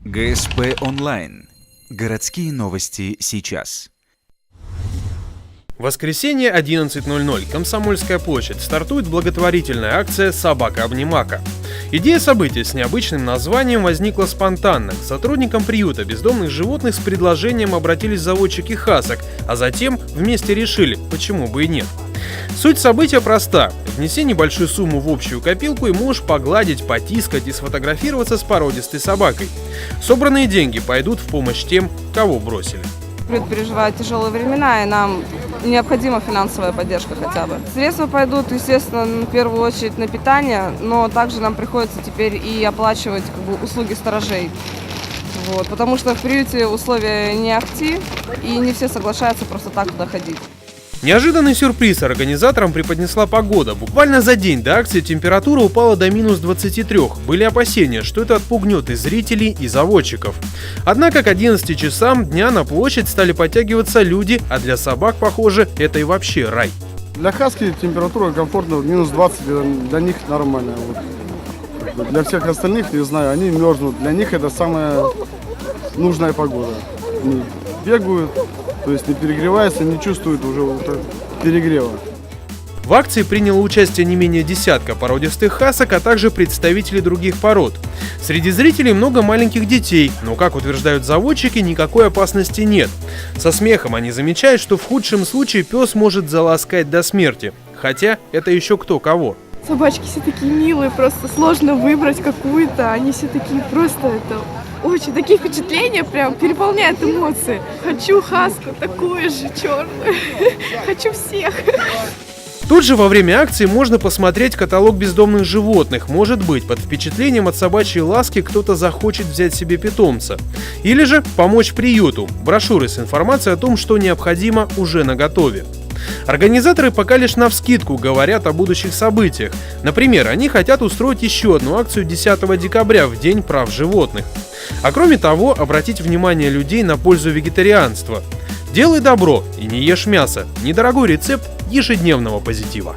ГСП онлайн. Городские новости сейчас. В воскресенье 11:00 Комсомольская площадь. Стартует благотворительная акция «Собака-обнимака». Идея события с необычным названием возникла спонтанно. К сотрудникам приюта бездомных животных с предложением обратились заводчики хасок, а затем вместе решили, почему бы и нет. Суть события проста. Внеси небольшую сумму в общую копилку и можешь погладить, потискать и сфотографироваться с породистой собакой. Собранные деньги пойдут в помощь тем, кого бросили. Переживают тяжелые времена, и нам необходима финансовая поддержка хотя бы. Средства пойдут, естественно, в первую очередь на питание, но также нам приходится теперь и оплачивать услуги сторожей. Потому что в приюте условия не ахти, и не все соглашаются просто так туда ходить. Неожиданный сюрприз организаторам преподнесла погода. Буквально за день до акции температура упала до минус 23. Были опасения, что это отпугнет и зрителей, и заводчиков. Однако к 11 часам дня на площадь стали подтягиваться люди, а для собак, похоже, это и вообще рай. Для хаски температура комфортная, минус 20, для них нормально. Для всех остальных, не знаю, они мерзнут. Для них это самая нужная погода. Они бегают, то есть не перегреваются, не чувствуют уже перегрева. В акции приняло участие не менее десятка породистых хасок, а также представители других пород. Среди зрителей много маленьких детей, но, как утверждают заводчики, никакой опасности нет. Со смехом они замечают, что в худшем случае пес может заласкать до смерти. Хотя это еще кто кого. Собачки все такие милые, просто сложно выбрать какую-то. Они все такие просто очень такие впечатления, прям переполняют эмоции. Хочу хаску такую же черную. Хочу всех. Тут же во время акции можно посмотреть каталог бездомных животных. Может быть, под впечатлением от собачьей ласки кто-то захочет взять себе питомца. Или же помочь приюту. Брошюры с информацией о том, что необходимо, уже наготове. Организаторы пока лишь навскидку говорят о будущих событиях. Например, они хотят устроить еще одну акцию 10 декабря, в День прав животных. А кроме того, обратить внимание людей на пользу вегетарианства. Делай добро и не ешь мясо. Недорогой рецепт ежедневного позитива.